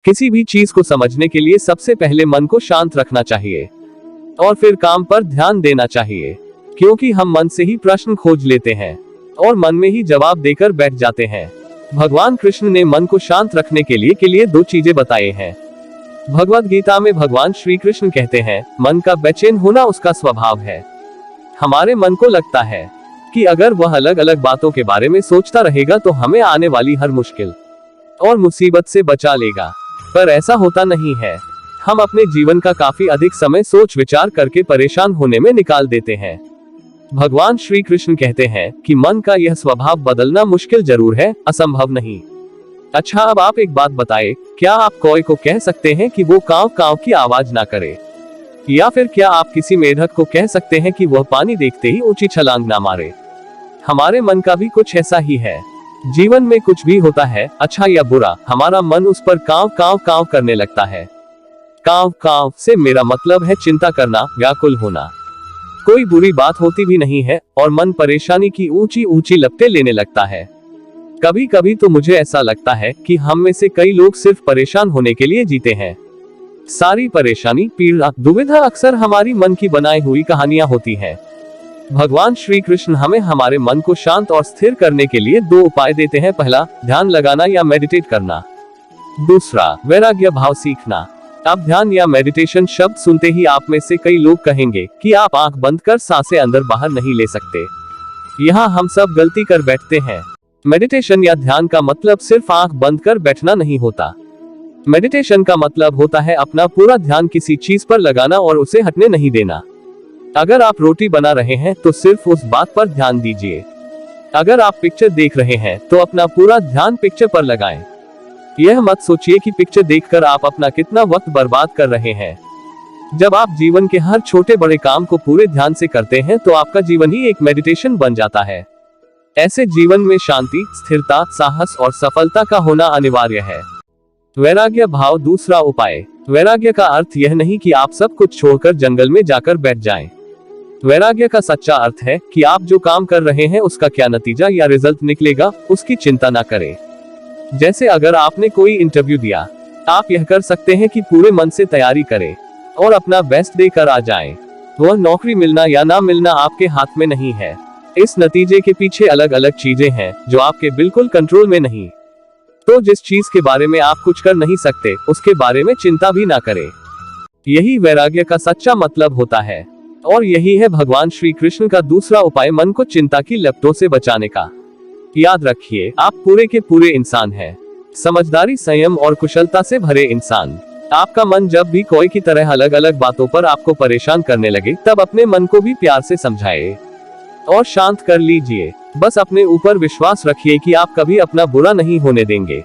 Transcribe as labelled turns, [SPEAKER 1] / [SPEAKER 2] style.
[SPEAKER 1] किसी भी चीज को समझने के लिए सबसे पहले मन को शांत रखना चाहिए और फिर काम पर ध्यान देना चाहिए, क्योंकि हम मन से ही प्रश्न खोज लेते हैं और मन में ही जवाब देकर बैठ जाते हैं। भगवान कृष्ण ने मन को शांत रखने के लिए दो चीजें बताए हैं। भगवद गीता में भगवान श्री कृष्ण कहते हैं, मन का बेचैन होना उसका स्वभाव है। हमारे मन को लगता है कि अगर वह अलग अलग बातों के बारे में सोचता रहेगा तो हमें आने वाली हर मुश्किल और मुसीबत से बचा लेगा, पर ऐसा होता नहीं है। हम अपने जीवन का काफी अधिक समय सोच विचार करके परेशान होने में निकाल देते हैं। भगवान श्री कृष्ण कहते हैं कि मन का यह स्वभाव बदलना मुश्किल जरूर है, असंभव नहीं। अच्छा, अब आप एक बात बताएं, क्या आप कौवे को कह सकते हैं कि वो कांव कांव की आवाज ना करे? या फिर क्या आप किसी मेढक को कह सकते हैं कि वह पानी देखते ही ऊंची छलांग ना मारे? हमारे मन का भी कुछ ऐसा ही है। जीवन में कुछ भी होता है, अच्छा या बुरा, हमारा मन उस पर कांव कांव कांव करने लगता है। कांव कांव से मेरा मतलब है चिंता करना, व्याकुल होना। कोई बुरी बात होती भी नहीं है और मन परेशानी की ऊंची ऊंची लपटें लेने लगता है। कभी कभी तो मुझे ऐसा लगता है कि हम में से कई लोग सिर्फ परेशान होने के लिए जीते हैं। सारी परेशानी, पीड़ा, दुविधा अक्सर हमारी मन की बनाई हुई कहानियां होती हैं। भगवान श्री कृष्ण हमें हमारे मन को शांत और स्थिर करने के लिए दो उपाय देते हैं। पहला, ध्यान लगाना या मेडिटेट करना। दूसरा, वैराग्य भाव सीखना। अब ध्यान या मेडिटेशन शब्द सुनते ही आप में से कई लोग कहेंगे कि आप आंख बंद कर सांसें अंदर बाहर नहीं ले सकते। यहाँ हम सब गलती कर बैठते हैं। मेडिटेशन या ध्यान का मतलब सिर्फ आंख बंद कर बैठना नहीं होता। मेडिटेशन का मतलब होता है अपना पूरा ध्यान किसी चीज पर लगाना और उसे हटने नहीं देना। अगर आप रोटी बना रहे हैं तो सिर्फ उस बात पर ध्यान दीजिए। अगर आप पिक्चर देख रहे हैं तो अपना पूरा ध्यान पिक्चर पर लगाएं। यह मत सोचिए कि पिक्चर देखकर आप अपना कितना वक्त बर्बाद कर रहे हैं। जब आप जीवन के हर छोटे बड़े काम को पूरे ध्यान से करते हैं तो आपका जीवन ही एक मेडिटेशन बन जाता है। ऐसे जीवन में शांति, स्थिरता, साहस और सफलता का होना अनिवार्य है। वैराग्य भाव दूसरा उपाय। वैराग्य का अर्थ यह नहीं कि आप सब कुछ छोड़कर जंगल में जाकर बैठ जाएं। वैराग्य का सच्चा अर्थ है कि आप जो काम कर रहे हैं उसका क्या नतीजा या रिजल्ट निकलेगा, उसकी चिंता ना करें। जैसे अगर आपने कोई इंटरव्यू दिया, आप यह कर सकते हैं कि पूरे मन से तैयारी करें और अपना बेस्ट देकर आ जाएं। वह नौकरी मिलना या ना मिलना आपके हाथ में नहीं है। इस नतीजे के पीछे अलग अलग चीजें हैं जो आपके बिल्कुल कंट्रोल में नहीं। तो जिस चीज के बारे में आप कुछ कर नहीं सकते, उसके बारे में चिंता भी ना करें। यही वैराग्य का सच्चा मतलब होता है और यही है भगवान श्री कृष्ण का दूसरा उपाय, मन को चिंता की लपटों से बचाने का। याद रखिए, आप पूरे के पूरे इंसान हैं। समझदारी, संयम और कुशलता से भरे इंसान। आपका मन जब भी कोई की तरह अलग अलग बातों पर आपको परेशान करने लगे, तब अपने मन को भी प्यार से समझाए और शांत कर लीजिए। बस अपने ऊपर विश्वास रखिए कि आप कभी अपना बुरा नहीं होने देंगे।